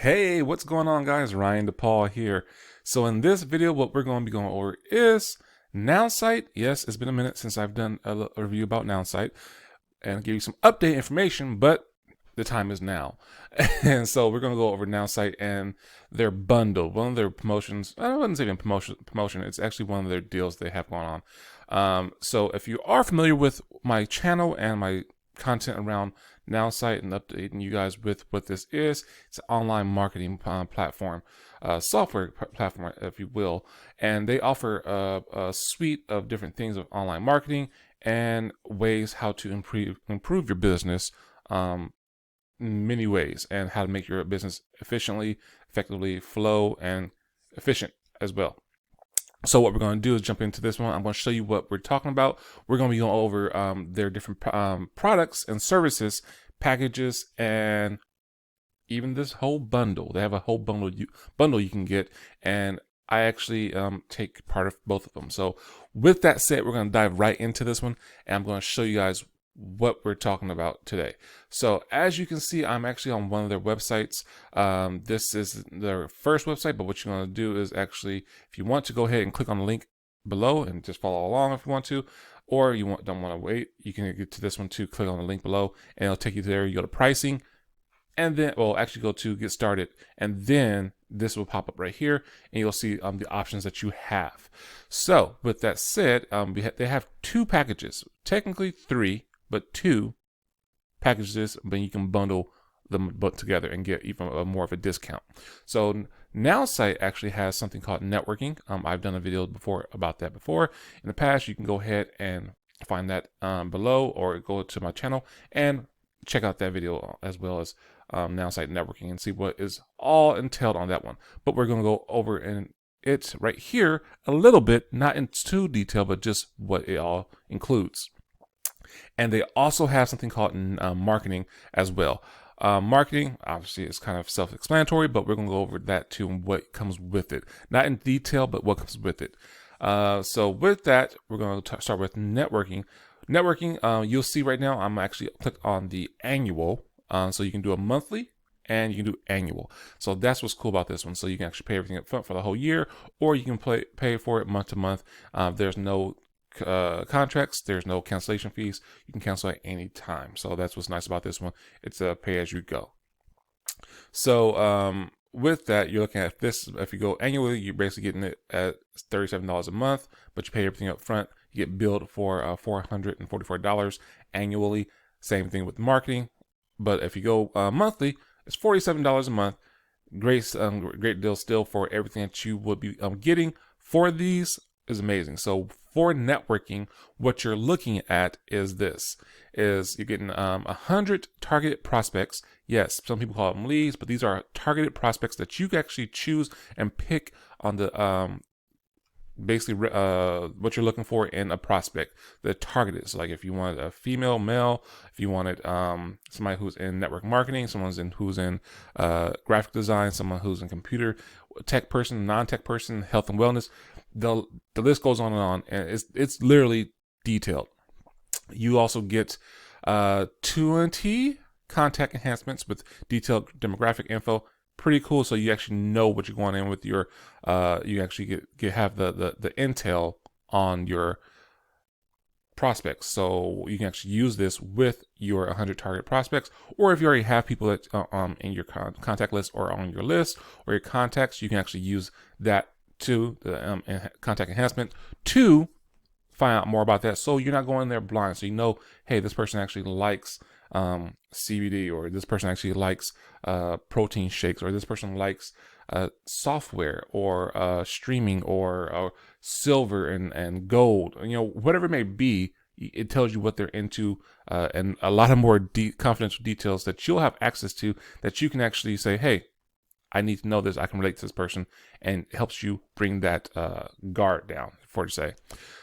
Hey, what's going on, guys? Ryan DePaul here. So in this video, what we're going to be going over is Nowsite. Yes, it's been a minute since I've done a review about Nowsite and give you some update information, but the time is now. And so we're going to go over Nowsite and their bundle, one of their promotions. I wouldn't say even promotion. It's actually one of their deals they have going on. So if you are familiar with my channel and my content around Nowsite and updating you guys with what this is, it's an online marketing platform, software platform, if you will, and they offer a suite of different things of online marketing and ways how to improve your business, many ways, and how to make your business efficiently, effectively flow and efficient as well. So what we're going to do is jump into this one. I'm going to show you what we're talking about. We're going to be going over their different products and services, packages, and even this whole bundle. They have a whole bundle you can get, and I actually take part of both of them. So with that said, we're going to dive right into this one, and I'm going to show you guys what we're talking about today. So as you can see, I'm actually on one of their websites. This is their first website, but what you're going to do is actually, if you want to, go ahead and click on the link below and just follow along if you want to, or you don't want to wait, you can get to this one too. Click on the link below and it'll take you there. You go to pricing, and then actually go to get started, and then this will pop up right here and you'll see the options that you have. So with that said, they have two packages, technically three, but two packages, but you can bundle them both together and get even more of a discount. So Nowsite actually has something called networking. I've done a video before about that before in the past. You can go ahead and find that below, or go to my channel and check out that video, as well as Nowsite networking, and see what is all entailed on that one. But we're going to go over in it right here a little bit, not in too detail, but just what it all includes. And they also have something called marketing as well. Marketing, obviously, is kind of self-explanatory, but we're going to go over that too and what comes with it. Not in detail, but what comes with it. So with that, we're going to start with networking. Networking, you'll see right now, I'm actually click on the annual. So you can do a monthly and you can do annual. So that's what's cool about this one. So you can actually pay everything up front for the whole year, or you can pay for it month to month. There's no contracts, there's no cancellation fees. You can cancel at any time. So that's what's nice about this one. It's a pay as you go. So with that, you're looking at this. If you go annually, you're basically getting it at $37 a month, but you pay everything up front. You get billed for $444 annually. Same thing with marketing. But if you go monthly, it's $47 a month. Great deal still for everything that you would be getting for these. Is amazing. So for networking, what you're looking at is you're getting 100 targeted prospects. Yes, some people call them leads, but these are targeted prospects that you can actually choose and pick on the basically what you're looking for in a prospect. The targeted. So like if you wanted a female, male, if you wanted somebody who's in network marketing, who's in graphic design, someone who's in computer tech person, non-tech person, health and wellness. The list goes on, and it's literally detailed. You also get 20 contact enhancements with detailed demographic info. Pretty cool. So you actually know what you're going in with your. You actually have the intel on your prospects. So you can actually use this with your 100 target prospects, or if you already have people that in your contact list or on your list or your contacts, you can actually use that to the contact enhancement to find out more about that. So you're not going there blind. So you know, hey, this person actually likes CBD, or this person actually likes protein shakes, or this person likes software, or streaming, or silver and gold. Whatever it may be, it tells you what they're into, and a lot of more confidential details that you'll have access to, that you can actually say, hey, I need to know this. I can relate to this person, and it helps you bring that guard down, for to say.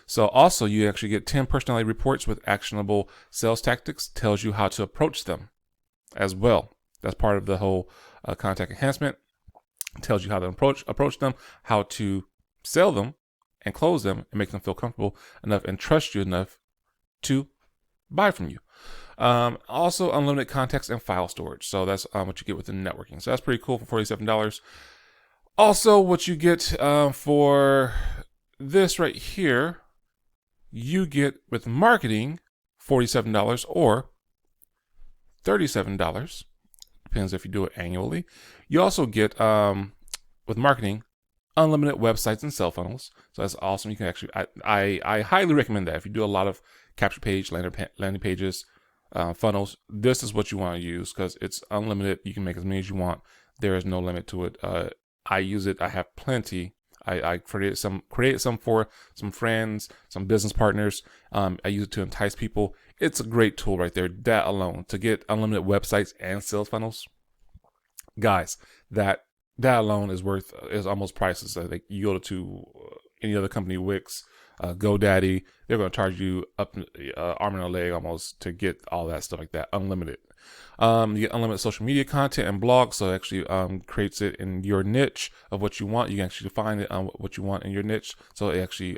So also, you actually get 10 personality reports with actionable sales tactics. Tells you how to approach them as well. That's part of the whole contact enhancement. Tells you how to approach them, how to sell them and close them, and make them feel comfortable enough and trust you enough to buy from you. Also unlimited context and file storage. So that's what you get with the networking. So that's pretty cool for $47. Also, what you get for this right here, you get with marketing $47 or $37. Depends if you do it annually. You also get with marketing unlimited websites and sell funnels. So that's awesome. You can actually, I highly recommend that. If you do a lot of capture page, landing pages, funnels, this is what you want to use because it's unlimited. You can make as many as you want. There is no limit to it. I use it. I have plenty. I created some for some friends, some business partners. I use it to entice people. It's a great tool right there. That alone, to get unlimited websites and sales funnels, guys, that alone is almost priceless. Like you go to any other company, Wix, GoDaddy, they're going to charge you up arm and a leg almost to get all that stuff like that, unlimited. You get unlimited social media content and blogs, so it actually creates it in your niche of what you want. You can actually find it on what you want in your niche, so it actually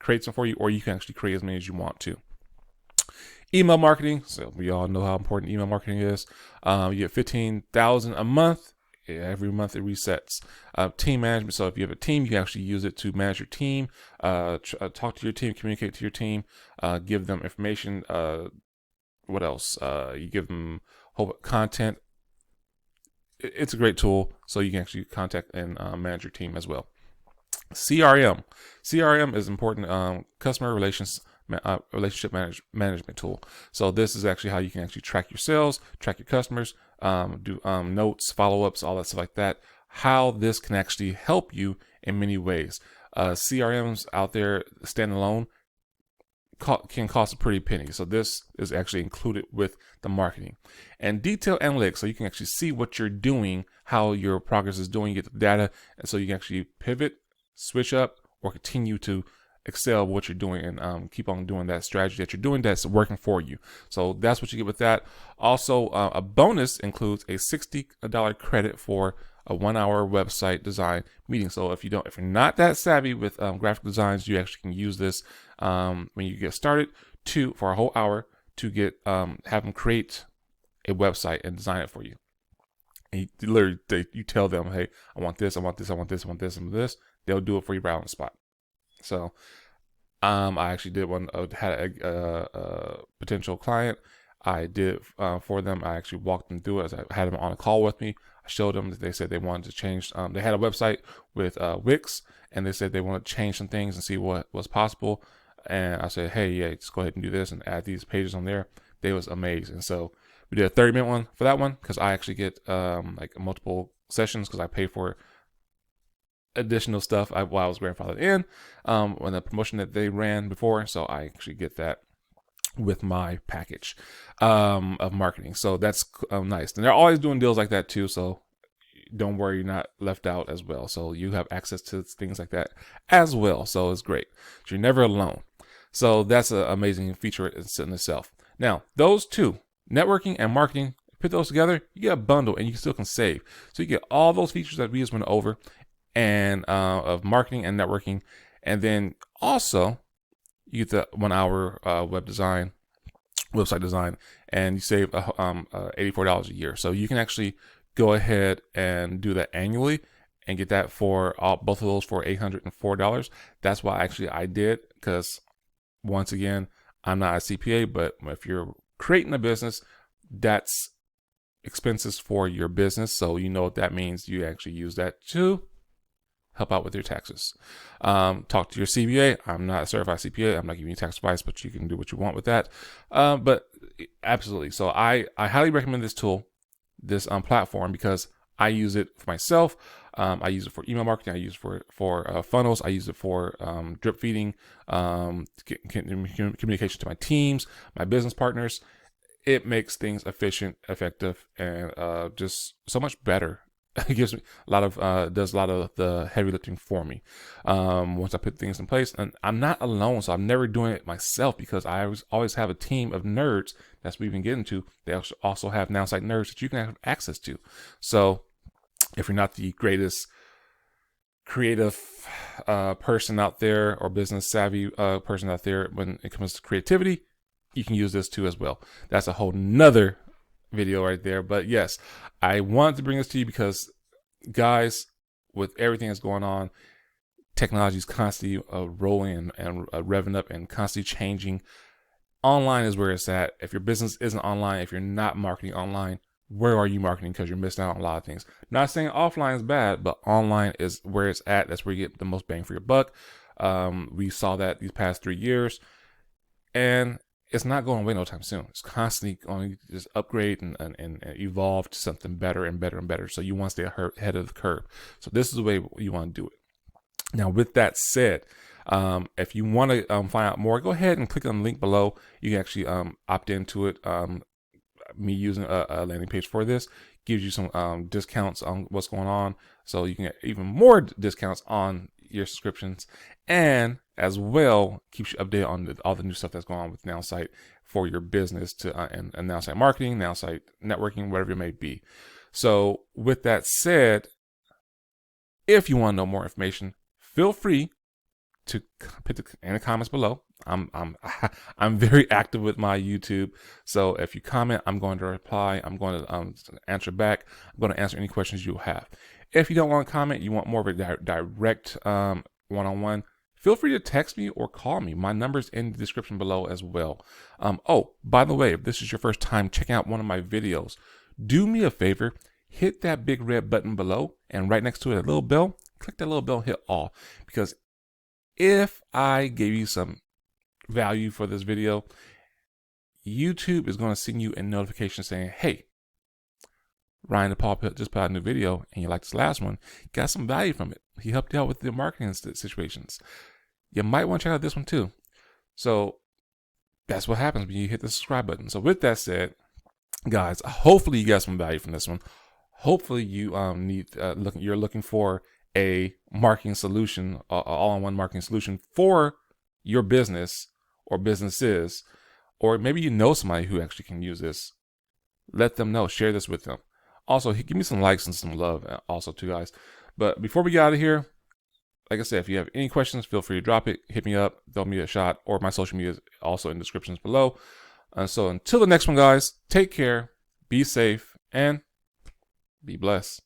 creates it for you, or you can actually create as many as you want to. Email marketing, so we all know how important email marketing is. You get $15,000 a month. Every month it resets. Team management, so if you have a team, you can actually use it to manage your team, talk to your team, communicate to your team, give them information. What else? You give them whole content. It's a great tool, so you can actually contact and manage your team as well. CRM is important. Customer relationship management tool. So this is actually how you can actually track your sales, track your customers, do notes, follow-ups, all that stuff like that. How this can actually help you in many ways. CRMs out there standalone can cost a pretty penny. So this is actually included with the marketing. And detailed analytics, so you can actually see what you're doing, how your progress is doing, you get the data, and so you can actually pivot, switch up, or continue to excel what you're doing and keep on doing that strategy that you're doing that's working for you. So that's what you get with that. Also, a bonus includes a $60 credit for a 1-hour website design meeting. So if you're not that savvy with graphic designs, you actually can use this when you get started for a whole hour to get have them create a website and design it for you. And you tell them, hey, I want this, I want this, I want this, I want this, and this. They'll do it for you right on the spot. So I actually did one. Had a potential client. I did for them. I actually walked them through it. I had them on a call with me. I showed them that they said they wanted to change. They had a website with Wix, and they said they want to change some things and see what was possible. And I said, hey, yeah, just go ahead and do this and add these pages on there. They was amazing. So we did a 30-minute one for that one because I actually get like multiple sessions because I pay for additional stuff while I was grandfathered in on the promotion that they ran before. So I actually get that with my package of marketing. So that's nice. And they're always doing deals like that too. So don't worry, you're not left out as well. So you have access to things like that as well. So it's great. So you're never alone. So that's an amazing feature in itself. Now, those two, networking and marketing, put those together, you get a bundle and you still can save. So you get all those features that we just went over and of marketing and networking. And then also you get the 1-hour website design, and you save $84 a year. So you can actually go ahead and do that annually and get that for both of those for $804. That's why actually I did, because once again, I'm not a CPA, but if you're creating a business, that's expenses for your business. So you know what that means. You actually use that to help out with your taxes. Talk to your CPA. I'm not a certified CPA. I'm not giving you tax advice, but you can do what you want with that. But absolutely. So I highly recommend this tool, this platform, because I use it for myself. I use it for email marketing. I use it for funnels. I use it for drip feeding, communication to my teams, my business partners. It makes things efficient, effective, and just so much better. It gives me does a lot of the heavy lifting for me once I put things in place. And I'm not alone, so I'm never doing it myself, because I always have a team of nerds that's we've been getting to. They also have Nowsite nerds that you can have access to. So if you're not the greatest creative person out there or business savvy person out there when it comes to creativity, you can use this too as well. That's a whole nother video right there. But yes, I wanted to bring this to you because, guys, with everything that's going on, technology is constantly rolling and revving up and constantly changing. Online is where it's at. If your business isn't online, if you're not marketing online, where are you marketing? Because you're missing out on a lot of things. Not saying offline is bad, but online is where it's at. That's where you get the most bang for your buck. We saw that these past 3 years, and it's not going away no time soon. It's constantly going to just upgrade and evolve to something better and better and better. So you want to stay ahead of the curve. So this is the way you want to do it. Now, with that said, if you want to find out more, go ahead and click on the link below. You can actually opt into it. Me using a landing page for this gives you some discounts on what's going on, so you can get even more discounts on your subscriptions, and as well keeps you updated on all the new stuff that's going on with Nowsite for your business and Nowsite Marketing, Nowsite Networking, whatever it may be. So with that said, if you want to know more information, feel free to put in the comments below. I'm very active with my YouTube, so if you comment, I'm going to reply. I'm going to answer back. I'm going to answer any questions you have. If you don't want to comment, you want more of a direct one-on-one, feel free to text me or call me. My number's in the description below as well. Oh, by the way, if this is your first time checking out one of my videos, do me a favor, hit that big red button below, and right next to it, a little bell. Click that little bell, hit all, because if I gave you some value for this video, YouTube is going to send you a notification saying, hey, Ryan DePaul just put out a new video and you like this last one, got some value from it. He helped you out with the marketing situations. You might want to check out this one too. So that's what happens when you hit the subscribe button. So with that said, guys, hopefully you got some value from this one. Hopefully you you're looking for a marketing solution, all-in-one marketing solution for your business or businesses, or maybe you know somebody who actually can use this. Let them know. Share this with them. Also, give me some likes and some love also too, guys. But before we get out of here, like I said, if you have any questions, feel free to drop it. Hit me up. Throw me a shot. Or my social media is also in the descriptions below. So until the next one, guys, take care, be safe, and be blessed.